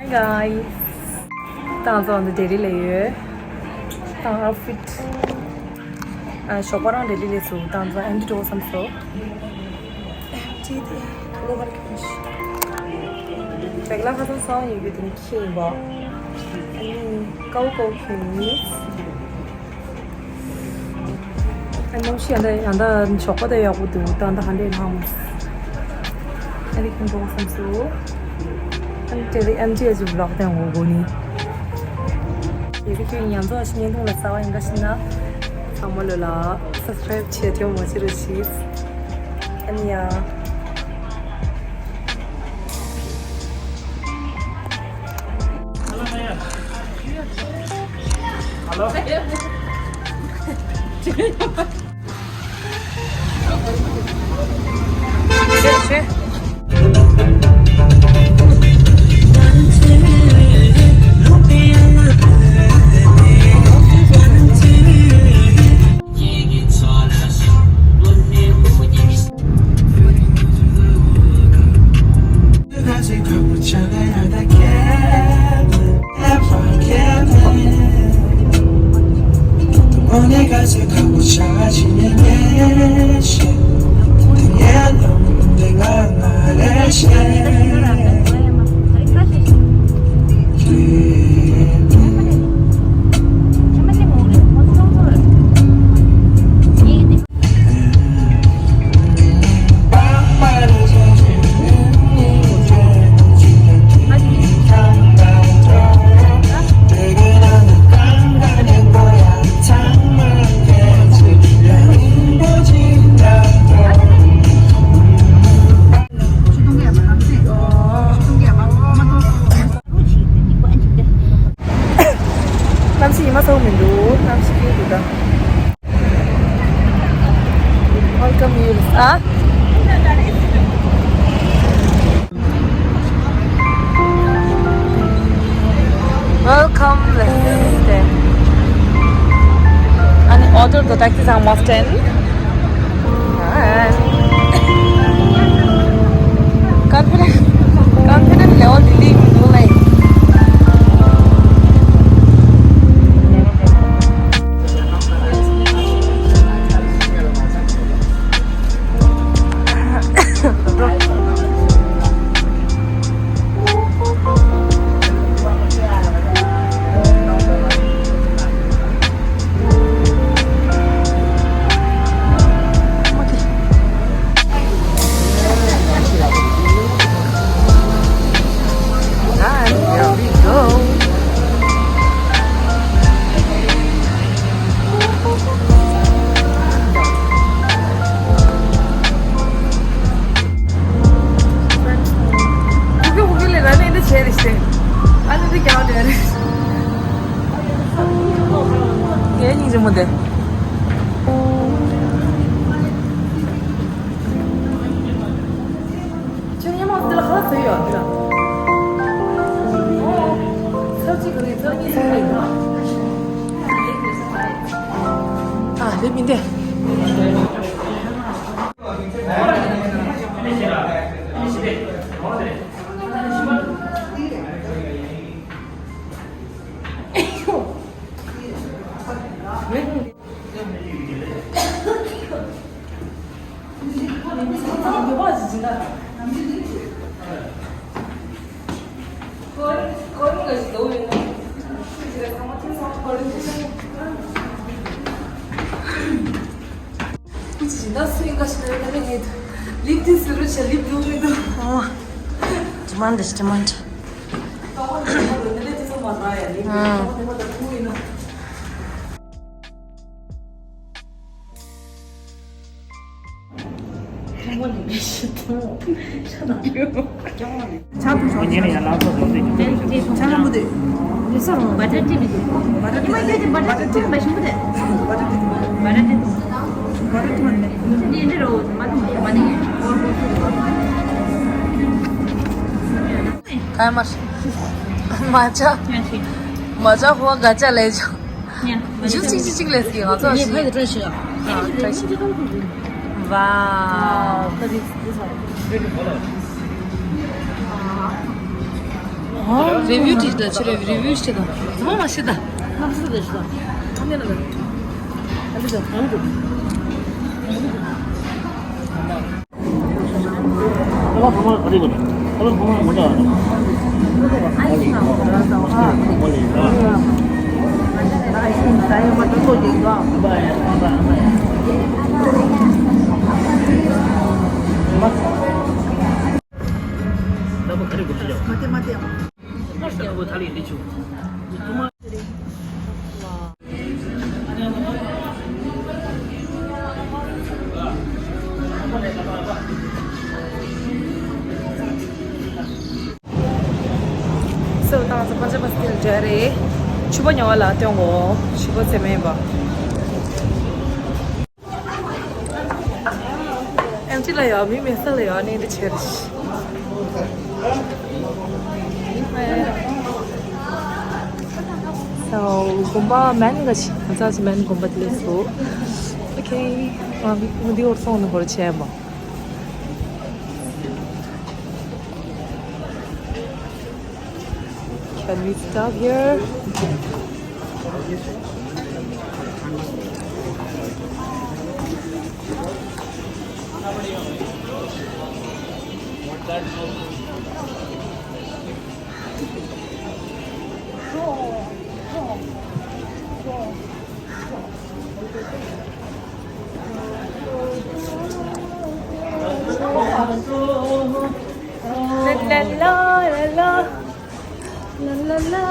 Hi guys. 当做的 daily layer. 当 outfit. shop around daily layer so 当做 empty door some so. Empty the global cash. 백랑 하던 상 이게 좀 키워. 아니 고고 키스. 아니 시한데 양다 shop에 야고도 당다 한데 하우스. 아니 근거 some so. Daily empty as vlog then 오고 니. 이렇게 양도 신경 통을 싸워 인가 신나. 정말로라 subscribe 치료 뭐지로 시. 아니야. Hello. 남씨 이마 서우면 누 남씨 비우다 welcome you 아? welcome let's stay 아니 order the taxi sang Mustang confident level delete mulai 얘는 뭔데? 저녁에 먹을 때 가서요, 그럼. 설치 그게 저기 있어. 아, 랩인데. Demand. काय मार माझा हुआ गाचा ले जाओ जो चीज लेती है तो ये भाई ड्रेस है हां ड्रेस वाव 아, 리뷰 뒤다. 저 리뷰 뒤다. 너무 맛있다. 맛있다, 진짜. 한 개는 안 되죠? 안 돼. 이거 보면 어디거든? 이거 보면 뭐냐? 멀리 나도 가리고 싶죠. 맞대. 뭐 다리 리주. So, tanga sa pansa pastil jare. Chuba niya wala tiyong ko. Chuba se me ba. Empty la ya, mi mesa la ya ni de cherish. So, gomba man ga chi. Ansa si man gomba dile so. Okay. Mudi or sa onu kor che ba. Can we stop here?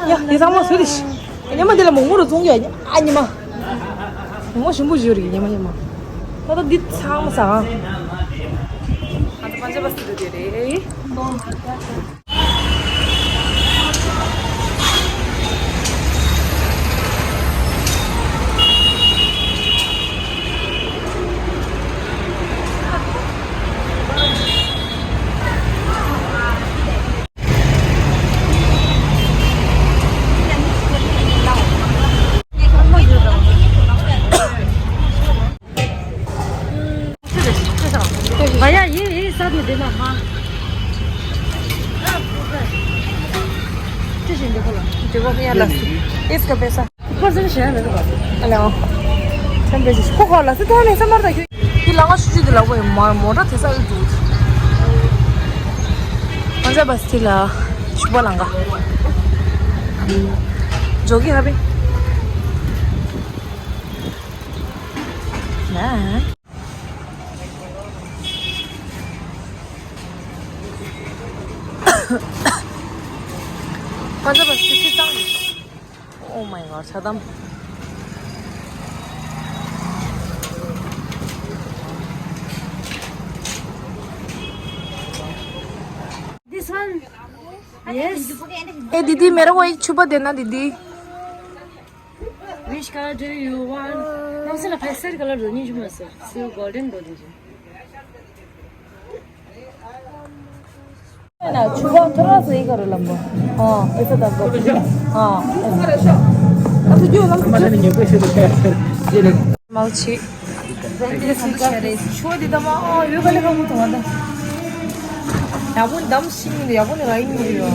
야, 이 상황 소리 씨. 이년만 되려 몽골로 종교 아니야? 아니마. 뭐 신부 지우리 이년만. 나도 네 상황 상. 아주 반짝봤을 때래. भैया ये साथ में देना हाँ देखो ये लस्सी इसका पैसा ऊपर से शेयर मेरे को हेलो 10 पैसे कोको लस्सी तो नहीं समझता कि ये लगा शुरू दिला वो मोटा थे साल दूध मजा बस थिला शुभ लंगा जोगी हबे ना 맞아 봤을 때 실장 오 마이 갓 사담 This one yes ए दीदी मेरे को एक छुपा देना दीदी which color do you want ना उसे ना pastel color दो नहीं जुम्मन से सिर्फ golden दो दीजिए ना छुपा थोड़ा सा ही करो लंबा हाँ ऐसा तक हाँ अब जो हम 맞는 게 그래서 얘는 마우치 추워 되다마 아 왜 빨리 가면 더 많다 야본 남씨인데 야본에 가 있는 거야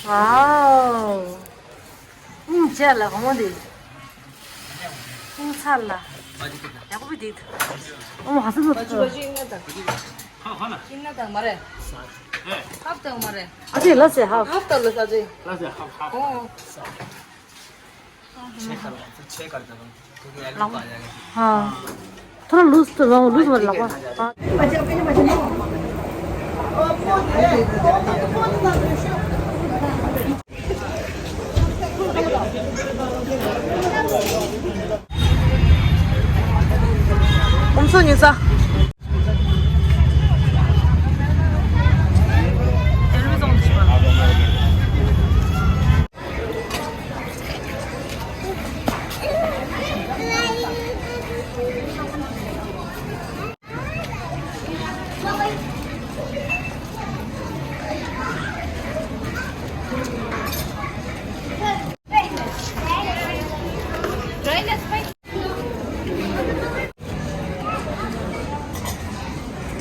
와우 잘라 어머니 살라 야곱이 디 어머 가서 맞지 있나다 있나다 말해 합당 말해 아직 일렀어 하 합당을 사지 라자 어 हाँ थोड़ा लूज तो लूज मत लगा हाँ 엄청 유사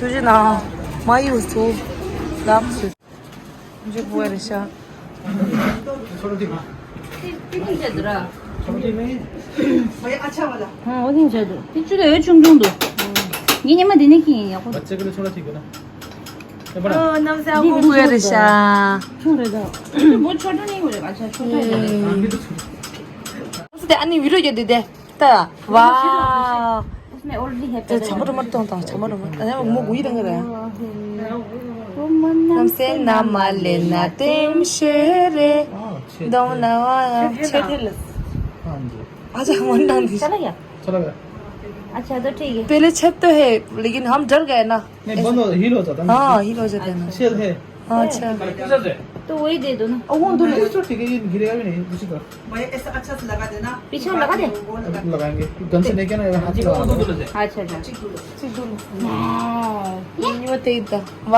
就是呢，没有书，那不是，你就不会的下。 띵띵제더라. 저기 어딘제도. 이쪽에 왜 중정도. 이니만 되니까. बच्चे के लिए थोड़ा ठीक है ना ये बड़ा 哦，那么在我不会的下。 중래다. 뭐 छोटा नहीं बोले. अच्छा छोटा है. आगे तो छोड़ 근데 아니 위로 줘야 돼. 따. 와. उसमें ऑलरेडी है. 저 잠으로만 또 잠으로만. 아니면 뭐 이런 거래. 남세 나말레나 템쉐레 동나와 체텔. हाँ जी आजा मंडन थी. चला गया. चला गया अच्छा तो ठीक है. पहले छत तो है लेकिन हम डर गए ना. नहीं बंद हो हील हो जाता है हाँ हील हो जाते हैं ना. शेल है अच्छा. तो वही दे दो ना. तो ठीक है ये गिरेगा भी नहीं दूसरी तरफ पीछे लगा दे. लगाएंगे गन से लेके ना हाथ से लगा दो अच्छा अच्छा. 이거 돼 있다. 와.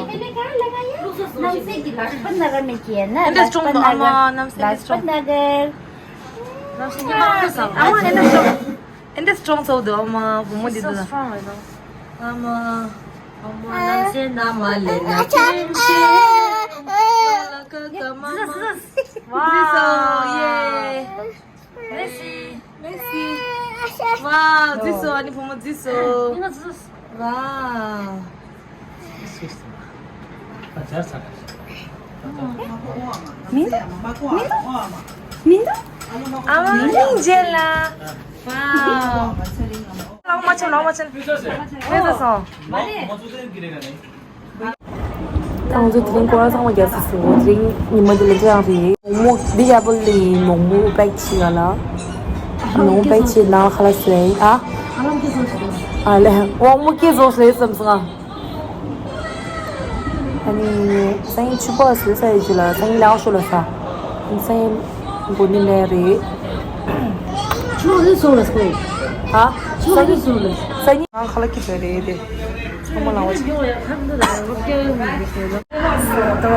मैंने कहाँ लगाया? नमसे लाजपत नगर में किया ना. 근데 좀 아마 남세 लाजपत नगर. 아마 근데 strong 소도 아마 부모님들 아마 남세 나말레나 템쉐 와, 예. 메시. 와, 지수 아니 보면 지수. 와. अच्छा अच्छा 민도? 아마 닌젤라. 와. 너무 맞춰. 그래서 गिरेगा नहीं 当时听过了上我也是说，听你们的人这样子，我比较不离某某白起了，某白起那好了谁啊？啊嘞，我给做谁是不是啊？아니 생일 축하했을 사이즈라 생일 나오셔서 생일 본인 내리 추억이 쏠랐어. 아 추억이 쏠랐어. 생일 안 갈게 되래 정말 나오지 어떤 거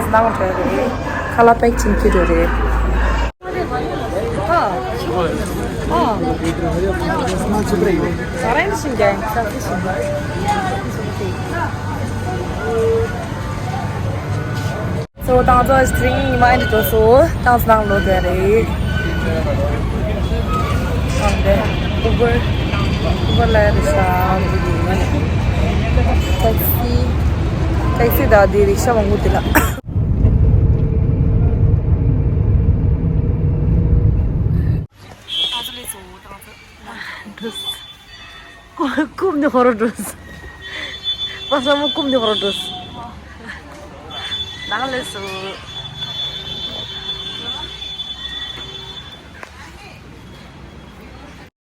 나온 되래 칼라 백진 기도래 사람 신경 So, 当做 string 你们按着说，当时当录的嘞。Uber来的啥？taxi dah di rickshaw mangutila. 꿈도 걸어줬어. 와서 뭐 꿈도 걸어줬어. 나갈랬어.